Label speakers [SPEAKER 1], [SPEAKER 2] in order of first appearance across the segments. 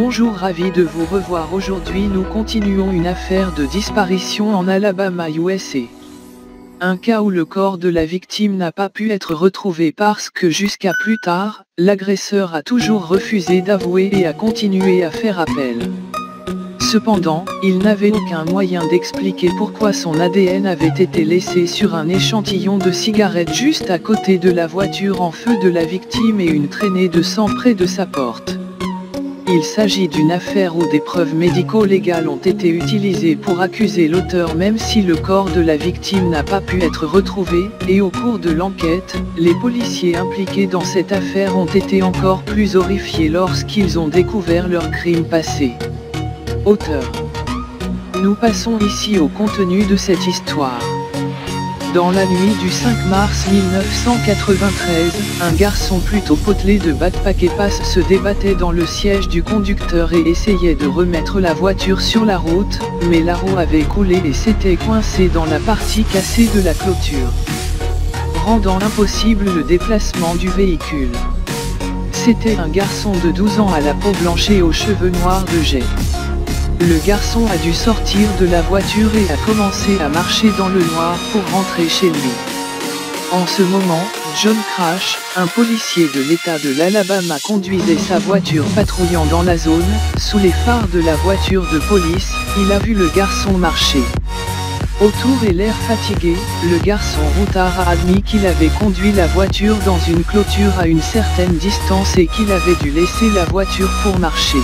[SPEAKER 1] Bonjour, ravi de vous revoir. Aujourd'hui nous continuons une affaire de disparition en Alabama, USA. Un cas où le corps de la victime n'a pas pu être retrouvé parce que jusqu'à plus tard, l'agresseur a toujours refusé d'avouer et a continué à faire appel. Cependant, il n'avait aucun moyen d'expliquer pourquoi son ADN avait été laissé sur un échantillon de cigarette juste à côté de la voiture en feu de la victime et une traînée de sang près de sa porte. Il s'agit d'une affaire où des preuves médico-légales ont été utilisées pour accuser l'auteur même si le corps de la victime n'a pas pu être retrouvé, et au cours de l'enquête, les policiers impliqués dans cette affaire ont été encore plus horrifiés lorsqu'ils ont découvert leur crime passé. Auteur. Nous passons ici au contenu de cette histoire. Dans la nuit du 5 mars 1993, un garçon plutôt potelé de backpack et passe se débattait dans le siège du conducteur et essayait de remettre la voiture sur la route, mais la roue avait coulé et s'était coincée dans la partie cassée de la clôture, rendant impossible le déplacement du véhicule. C'était un garçon de 12 ans à la peau blanche et aux cheveux noirs de jet. Le garçon a dû sortir de la voiture et a commencé à marcher dans le noir pour rentrer chez lui. En ce moment, John Crash, un policier de l'État de l'Alabama, conduisait sa voiture patrouillant dans la zone. Sous les phares de la voiture de police, il a vu le garçon marcher. Autour et l'air fatigué, le garçon routard a admis qu'il avait conduit la voiture dans une clôture à une certaine distance et qu'il avait dû laisser la voiture pour marcher.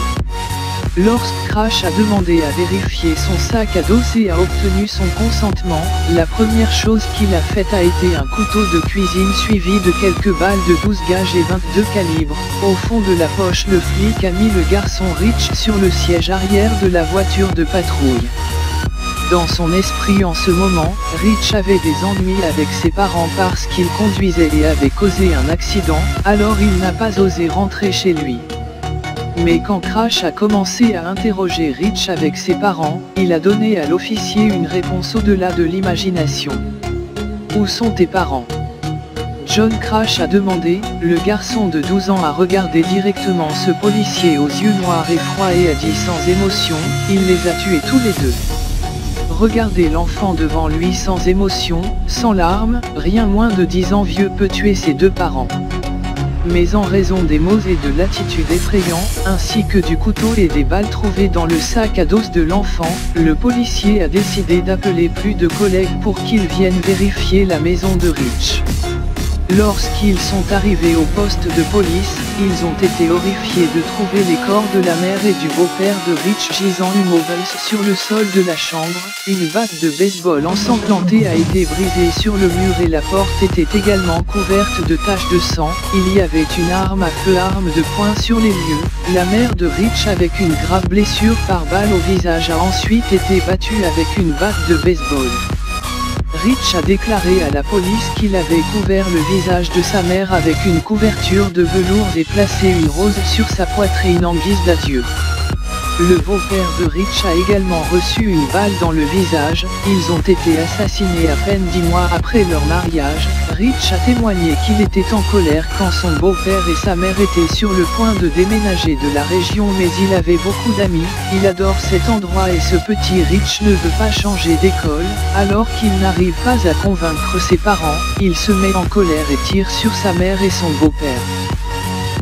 [SPEAKER 1] Lorsque Crash a demandé à vérifier son sac à dos et a obtenu son consentement, la première chose qu'il a faite a été un couteau de cuisine suivi de quelques balles de 12 gauge et 22 calibres. Au fond de la poche, le flic a mis le garçon Rich sur le siège arrière de la voiture de patrouille. Dans son esprit en ce moment, Rich avait des ennuis avec ses parents parce qu'il conduisait et avait causé un accident, alors il n'a pas osé rentrer chez lui. Mais quand Crash a commencé à interroger Rich avec ses parents, il a donné à l'officier une réponse au-delà de l'imagination. « Où sont tes parents ?» John Crash a demandé. Le garçon de 12 ans a regardé directement ce policier aux yeux noirs et froids et a dit sans émotion, « Il les a tués tous les deux. » Regardez l'enfant devant lui sans émotion, sans larmes. Rien moins de 10 ans vieux peut tuer ses deux parents. Mais en raison des mots et de l'attitude effrayante, ainsi que du couteau et des balles trouvées dans le sac à dos de l'enfant, le policier a décidé d'appeler plus de collègues pour qu'ils viennent vérifier la maison de Rich. Lorsqu'ils sont arrivés au poste de police, ils ont été horrifiés de trouver les corps de la mère et du beau-père de Rich gisant immobiles sur le sol de la chambre. Une batte de baseball ensanglantée a été brisée sur le mur et la porte était également couverte de taches de sang. Il y avait une arme à feu, arme de poing sur les lieux. La mère de Rich avec une grave blessure par balle au visage a ensuite été battue avec une batte de baseball. Rich a déclaré à la police qu'il avait couvert le visage de sa mère avec une couverture de velours et placé une rose sur sa poitrine en guise d'adieu. Le beau-père de Rich a également reçu une balle dans le visage. Ils ont été assassinés à peine 10 mois après leur mariage. Rich a témoigné qu'il était en colère quand son beau-père et sa mère étaient sur le point de déménager de la région, mais il avait beaucoup d'amis. Il adore cet endroit et ce petit Rich ne veut pas changer d'école. Alors qu'il n'arrive pas à convaincre ses parents, il se met en colère et tire sur sa mère et son beau-père.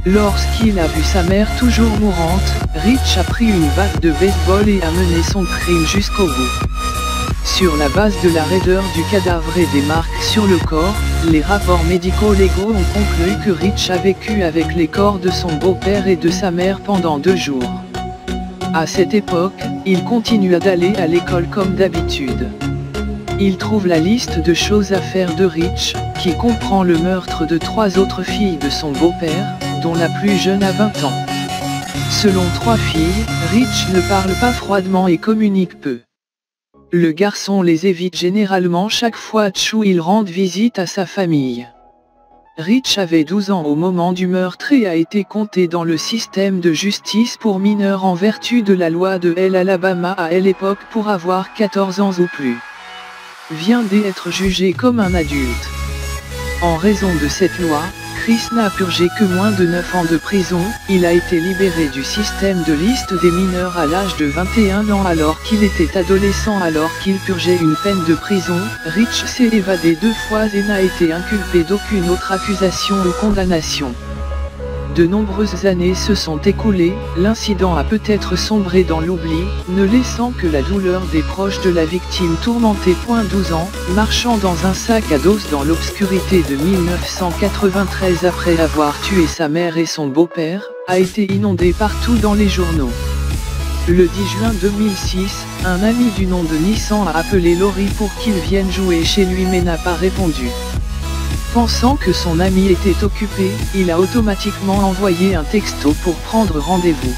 [SPEAKER 1] Lorsqu'il a vu sa mère toujours mourante, Rich a pris une batte de baseball et a mené son crime jusqu'au bout. Sur la base de la raideur du cadavre et des marques sur le corps, les rapports médico-légaux ont conclu que Rich a vécu avec les corps de son beau-père et de sa mère pendant 2 jours. À cette époque, il continua d'aller à l'école comme d'habitude. Il trouve la liste de choses à faire de Rich, qui comprend le meurtre de 3 autres filles de son beau-père, dont la plus jeune a 20 ans. Selon 3 filles, Rich ne parle pas froidement et communique peu. Le garçon les évite généralement chaque fois qu'il rend visite à sa famille. Rich avait 12 ans au moment du meurtre et a été compté dans le système de justice pour mineurs en vertu de la loi de l'Alabama à l'époque pour avoir 14 ans ou plus. Vient d'être jugé comme un adulte. En raison de cette loi, Chris n'a purgé que moins de 9 ans de prison, il a été libéré du système de liste des mineurs à l'âge de 21 ans alors qu'il était adolescent alors qu'il purgeait une peine de prison. Rich s'est évadé 2 fois et n'a été inculpé d'aucune autre accusation ou condamnation. De nombreuses années se sont écoulées, l'incident a peut-être sombré dans l'oubli, ne laissant que la douleur des proches de la victime tourmentée. 12 ans, marchant dans un sac à dos dans l'obscurité de 1993 après avoir tué sa mère et son beau-père, a été inondé partout dans les journaux. Le 10 juin 2006, un ami du nom de Nissan a appelé Lori pour qu'il vienne jouer chez lui mais n'a pas répondu. Pensant que son ami était occupé, il a automatiquement envoyé un texto pour prendre rendez-vous.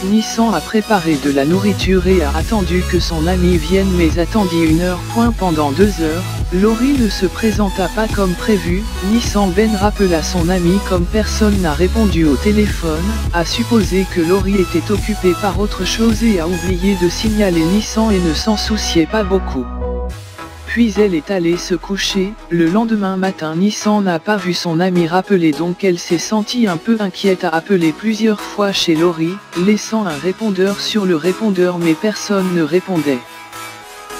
[SPEAKER 1] Nissan a préparé de la nourriture et a attendu que son ami vienne mais attendit 1 heure. Pendant 2 heures, Lori ne se présenta pas comme prévu. Nissan rappela son ami comme personne n'a répondu au téléphone, a supposé que Lori était occupée par autre chose et a oublié de signaler Nissan et ne s'en souciait pas beaucoup. Puis elle est allée se coucher. Le lendemain matin Nissan n'a pas vu son ami rappeler donc elle s'est sentie un peu inquiète à appeler plusieurs fois chez Lori, laissant un répondeur sur le répondeur mais personne ne répondait.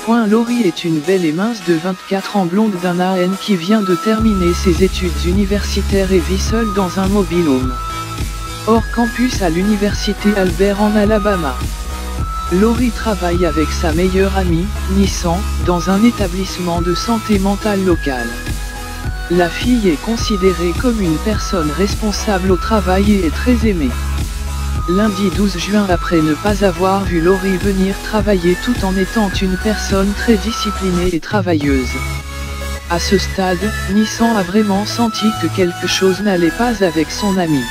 [SPEAKER 1] Lori est une belle et mince de 24 ans blonde d'un AN qui vient de terminer ses études universitaires et vit seule dans un mobile home. Hors campus à l'université Albert en Alabama. Lori travaille avec sa meilleure amie, Nissan, dans un établissement de santé mentale local. La fille est considérée comme une personne responsable au travail et est très aimée. Lundi 12 juin après ne pas avoir vu Lori venir travailler tout en étant une personne très disciplinée et travailleuse. À ce stade, Nissan a vraiment senti que quelque chose n'allait pas avec son amie.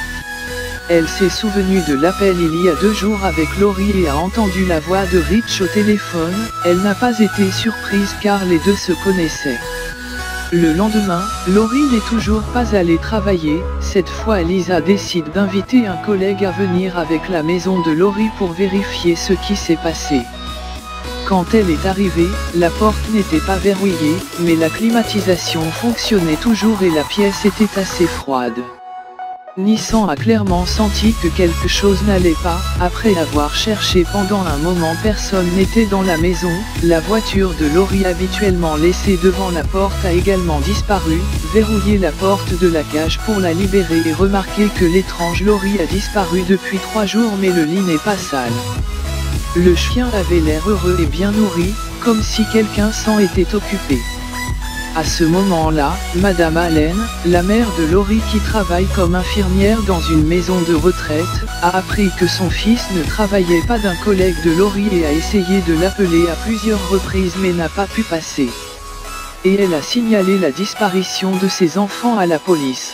[SPEAKER 1] Elle s'est souvenue de l'appel il y a 2 jours avec Lori et a entendu la voix de Rich au téléphone. Elle n'a pas été surprise car les deux se connaissaient. Le lendemain, Lori n'est toujours pas allée travailler. Cette fois Lisa décide d'inviter un collègue à venir avec la maison de Lori pour vérifier ce qui s'est passé. Quand elle est arrivée, la porte n'était pas verrouillée, mais la climatisation fonctionnait toujours et la pièce était assez froide. Nissan a clairement senti que quelque chose n'allait pas. Après avoir cherché pendant un moment, personne n'était dans la maison. La voiture de Lori habituellement laissée devant la porte a également disparu. Verrouillé la porte de la cage pour la libérer et remarqué que l'étrange Lori a disparu depuis 3 jours mais le lit n'est pas sale. Le chien avait l'air heureux et bien nourri, comme si quelqu'un s'en était occupé. À ce moment-là, Madame Allen, la mère de Lori qui travaille comme infirmière dans une maison de retraite, a appris que son fils ne travaillait pas d'un collègue de Lori et a essayé de l'appeler à plusieurs reprises mais n'a pas pu passer. Et elle a signalé la disparition de ses enfants à la police.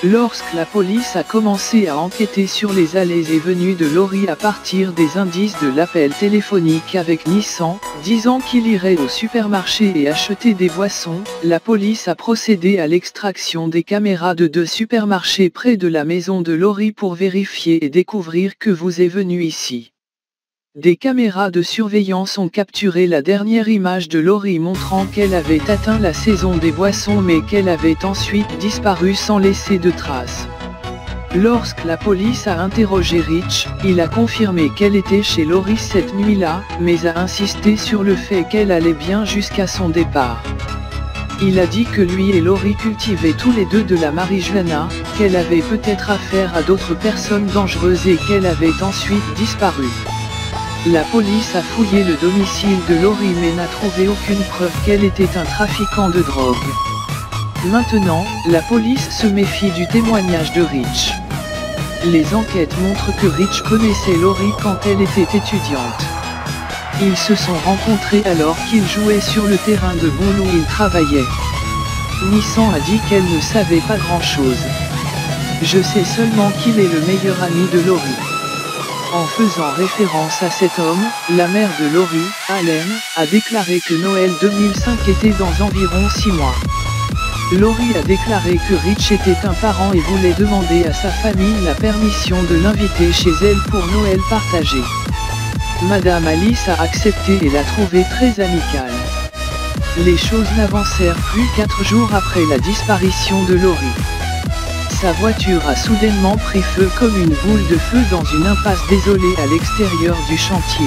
[SPEAKER 1] Lorsque la police a commencé à enquêter sur les allées et venues de Lori à partir des indices de l'appel téléphonique avec Nissan, disant qu'il irait au supermarché et acheter des boissons, la police a procédé à l'extraction des caméras de 2 supermarchés près de la maison de Lori pour vérifier et découvrir que vous est venu ici. Des caméras de surveillance ont capturé la dernière image de Lori montrant qu'elle avait atteint la saison des boissons mais qu'elle avait ensuite disparu sans laisser de traces. Lorsque la police a interrogé Rich, il a confirmé qu'elle était chez Lori cette nuit-là, mais a insisté sur le fait qu'elle allait bien jusqu'à son départ. Il a dit que lui et Lori cultivaient tous les deux de la marijuana, qu'elle avait peut-être affaire à d'autres personnes dangereuses et qu'elle avait ensuite disparu. La police a fouillé le domicile de Lori mais n'a trouvé aucune preuve qu'elle était un trafiquant de drogue. Maintenant, la police se méfie du témoignage de Rich. Les enquêtes montrent que Rich connaissait Lori quand elle était étudiante. Ils se sont rencontrés alors qu'ils jouaient sur le terrain de ball où ils travaillaient. Nissan a dit qu'elle ne savait pas grand-chose. Je sais seulement qu'il est le meilleur ami de Lori. En faisant référence à cet homme, la mère de Lori, Allen, a déclaré que Noël 2005 était dans environ 6 mois. Lori a déclaré que Rich était un parent et voulait demander à sa famille la permission de l'inviter chez elle pour Noël partagé. Madame Alice a accepté et l'a trouvé très amicale. Les choses n'avancèrent plus 4 jours après la disparition de Lori. Sa voiture a soudainement pris feu comme une boule de feu dans une impasse désolée à l'extérieur du chantier.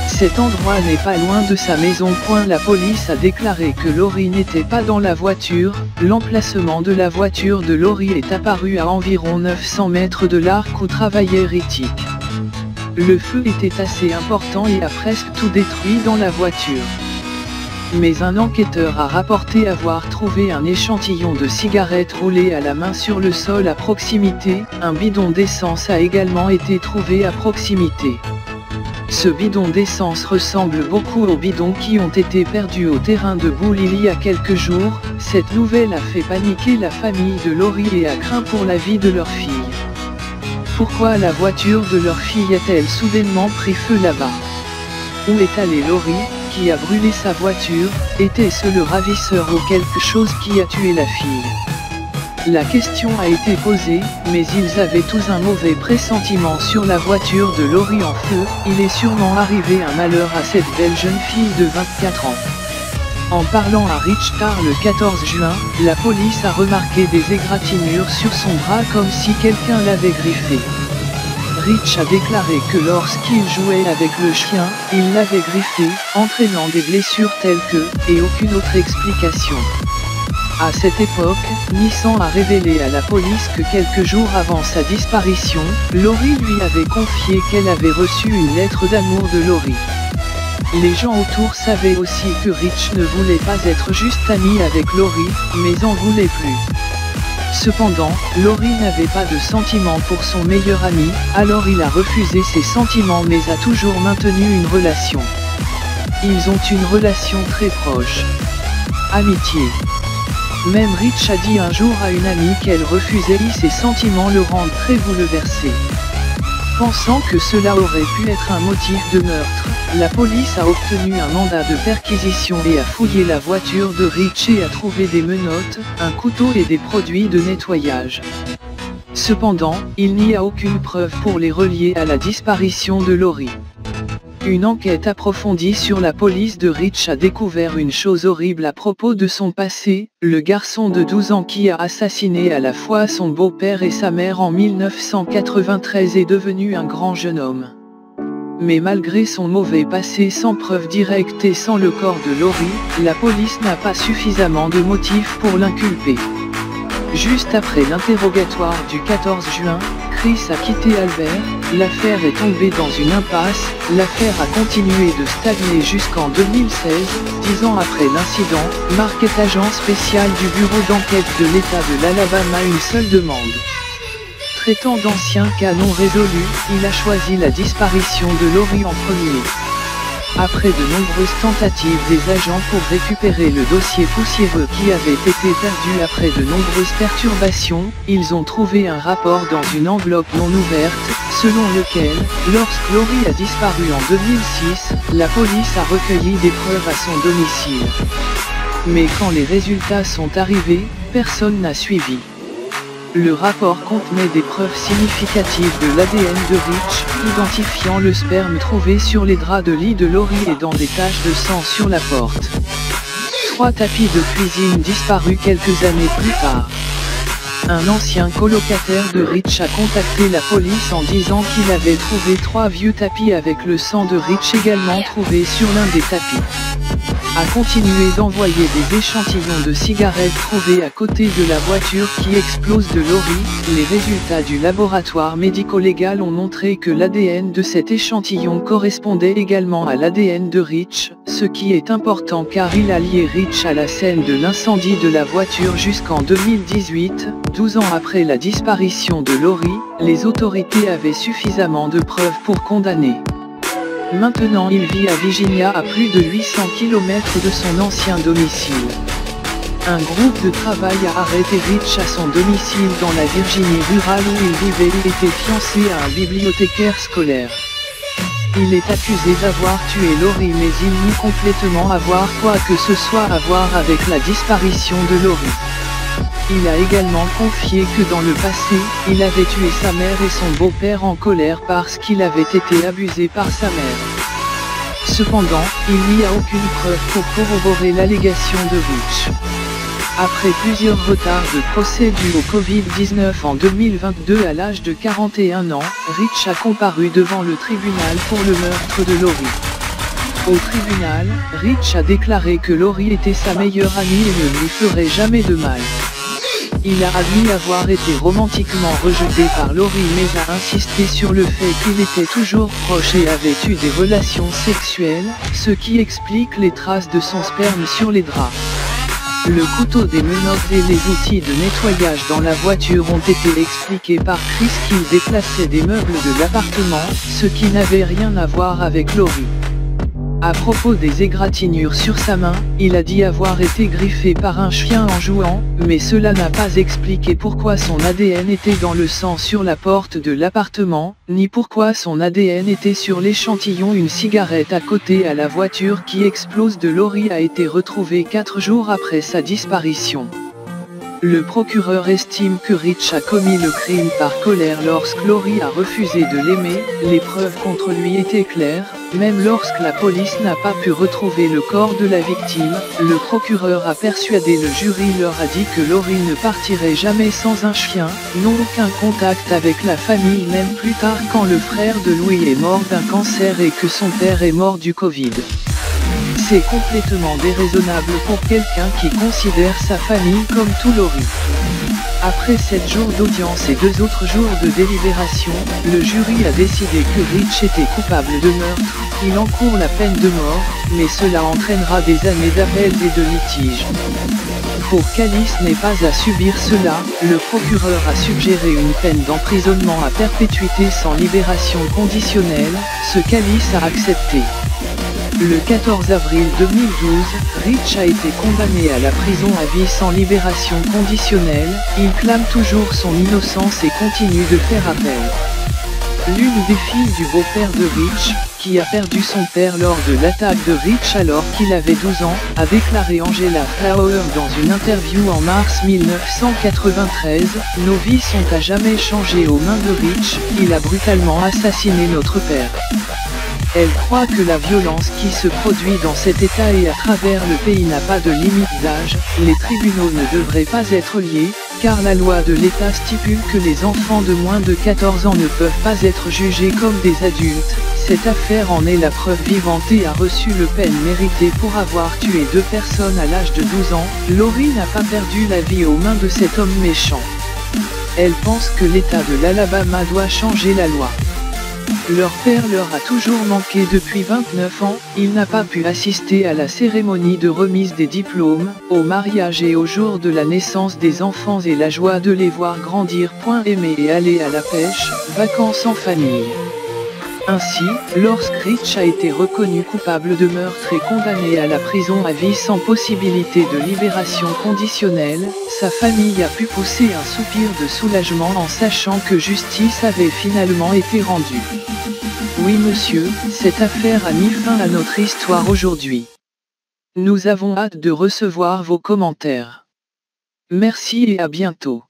[SPEAKER 1] Cet endroit n'est pas loin de sa maison. La police a déclaré que Lori n'était pas dans la voiture. L'emplacement de la voiture de Lori est apparu à environ 900 mètres de l'arc où travaillait Ritchie. Le feu était assez important et a presque tout détruit dans la voiture. Mais un enquêteur a rapporté avoir trouvé un échantillon de cigarettes roulées à la main sur le sol à proximité. Un bidon d'essence a également été trouvé à proximité. Ce bidon d'essence ressemble beaucoup aux bidons qui ont été perdus au terrain de boule il y a quelques jours. Cette nouvelle a fait paniquer la famille de Lori et a craint pour la vie de leur fille. Pourquoi la voiture de leur fille a-t-elle soudainement pris feu là-bas? Où est allée Lori, qui a brûlé sa voiture? Était-ce le ravisseur ou quelque chose qui a tué la fille? La question a été posée, mais ils avaient tous un mauvais pressentiment sur la voiture de Lori en feu. Il est sûrement arrivé un malheur à cette belle jeune fille de 24 ans. En parlant à Rich tard le 14 juin, la police a remarqué des égratignures sur son bras comme si quelqu'un l'avait griffé. Rich a déclaré que lorsqu'il jouait avec le chien, il l'avait griffé, entraînant des blessures telles que, et aucune autre explication. À cette époque, Nissan a révélé à la police que quelques jours avant sa disparition, Lori lui avait confié qu'elle avait reçu une lettre d'amour de Lori. Les gens autour savaient aussi que Rich ne voulait pas être juste ami avec Lori, mais en voulait plus. Cependant, Lori n'avait pas de sentiments pour son meilleur ami, alors il a refusé ses sentiments mais a toujours maintenu une relation. Ils ont une relation très proche. Amitié. Même Rich a dit un jour à une amie qu'elle refusait et ses sentiments le rendent très bouleversé. Pensant que cela aurait pu être un motif de meurtre, la police a obtenu un mandat de perquisition et a fouillé la voiture de Rich et a trouvé des menottes, un couteau et des produits de nettoyage. Cependant, il n'y a aucune preuve pour les relier à la disparition de Lori. Une enquête approfondie sur la police de Rich a découvert une chose horrible à propos de son passé, le garçon de 12 ans qui a assassiné à la fois son beau-père et sa mère en 1993 est devenu un grand jeune homme. Mais malgré son mauvais passé sans preuve directe et sans le corps de Lori, la police n'a pas suffisamment de motifs pour l'inculper. Juste après l'interrogatoire du 14 juin, Chris a quitté Albert, l'affaire est tombée dans une impasse, l'affaire a continué de stagner jusqu'en 2016, 10 ans après l'incident, Mark est agent spécial du bureau d'enquête de l'État de l'Alabama. Une seule demande. Traitant d'anciens cas non résolus, il a choisi la disparition de Lori en premier. Après de nombreuses tentatives des agents pour récupérer le dossier poussiéreux qui avait été perdu après de nombreuses perturbations, ils ont trouvé un rapport dans une enveloppe non ouverte, selon lequel, lorsque Lori a disparu en 2006, la police a recueilli des preuves à son domicile. Mais quand les résultats sont arrivés, personne n'a suivi. Le rapport contenait des preuves significatives de l'ADN de Rich, identifiant le sperme trouvé sur les draps de lit de Lori et dans des taches de sang sur la porte. 3 tapis de cuisine disparus quelques années plus tard. Un ancien colocataire de Rich a contacté la police en disant qu'il avait trouvé 3 vieux tapis avec le sang de Rich également trouvé sur l'un des tapis. A continué d'envoyer des échantillons de cigarettes trouvés à côté de la voiture qui explose de Lori. Les résultats du laboratoire médico-légal ont montré que l'ADN de cet échantillon correspondait également à l'ADN de Rich, ce qui est important car il a lié Rich à la scène de l'incendie de la voiture jusqu'en 2018, 12 ans après la disparition de Lori, les autorités avaient suffisamment de preuves pour condamner. Maintenant il vit à Virginia à plus de 800 km de son ancien domicile. Un groupe de travail a arrêté Rich à son domicile dans la Virginie rurale où il vivait et était fiancé à un bibliothécaire scolaire. Il est accusé d'avoir tué Lori mais il nie complètement avoir quoi que ce soit à voir avec la disparition de Lori. Il a également confié que dans le passé, il avait tué sa mère et son beau-père en colère parce qu'il avait été abusé par sa mère. Cependant, il n'y a aucune preuve pour corroborer l'allégation de Rich. Après plusieurs retards de procès dus au Covid-19 en 2022 à l'âge de 41 ans, Rich a comparu devant le tribunal pour le meurtre de Lori. Au tribunal, Rich a déclaré que Lori était sa meilleure amie et ne lui ferait jamais de mal. Il a admis avoir été romantiquement rejeté par Lori mais a insisté sur le fait qu'il était toujours proche et avait eu des relations sexuelles, ce qui explique les traces de son sperme sur les draps. Le couteau des menottes et les outils de nettoyage dans la voiture ont été expliqués par Chris qui déplaçait des meubles de l'appartement, ce qui n'avait rien à voir avec Lori. À propos des égratignures sur sa main, il a dit avoir été griffé par un chien en jouant, mais cela n'a pas expliqué pourquoi son ADN était dans le sang sur la porte de l'appartement, ni pourquoi son ADN était sur l'échantillon une cigarette à côté à la voiture qui explose de Lori a été retrouvée 4 jours après sa disparition. Le procureur estime que Rich a commis le crime par colère lorsque Lori a refusé de l'aimer, les preuves contre lui étaient claires, même lorsque la police n'a pas pu retrouver le corps de la victime, le procureur a persuadé le jury leur a dit que Lori ne partirait jamais sans un chien, n'ont aucun contact avec la famille même plus tard quand le frère de Louis est mort d'un cancer et que son père est mort du Covid. C'est complètement déraisonnable pour quelqu'un qui considère sa famille comme tout Lori. Après 7 jours d'audience et 2 autres jours de délibération, le jury a décidé que Rich était coupable de meurtre, il encourt la peine de mort, mais cela entraînera des années d'appel et de litiges. Pour qu'Alice n'ait pas à subir cela, le procureur a suggéré une peine d'emprisonnement à perpétuité sans libération conditionnelle, ce qu'Alice a accepté. Le 14 avril 2012, Rich a été condamné à la prison à vie sans libération conditionnelle, il clame toujours son innocence et continue de faire appel. L'une des filles du beau-père de Rich, qui a perdu son père lors de l'attaque de Rich alors qu'il avait 12 ans, a déclaré Angela Flower dans une interview en mars 1993, « Nos vies sont à jamais changées aux mains de Rich, il a brutalement assassiné notre père. » Elle croit que la violence qui se produit dans cet état et à travers le pays n'a pas de limite d'âge, les tribunaux ne devraient pas être liés, car la loi de l'État stipule que les enfants de moins de 14 ans ne peuvent pas être jugés comme des adultes. Cette affaire en est la preuve vivante et a reçu le peine méritée pour avoir tué 2 personnes à l'âge de 12 ans. Lori n'a pas perdu la vie aux mains de cet homme méchant. Elle pense que l'État de l'Alabama doit changer la loi. Leur père leur a toujours manqué depuis 29 ans, il n'a pas pu assister à la cérémonie de remise des diplômes, au mariage et au jour de la naissance des enfants et la joie de les voir grandir. Aimer et aller à la pêche, vacances en famille. Ainsi, lorsque Rich a été reconnu coupable de meurtre et condamné à la prison à vie sans possibilité de libération conditionnelle, sa famille a pu pousser un soupir de soulagement en sachant que justice avait finalement été rendue. Oui monsieur, cette affaire a mis fin à notre histoire aujourd'hui. Nous avons hâte de recevoir vos commentaires. Merci et à bientôt.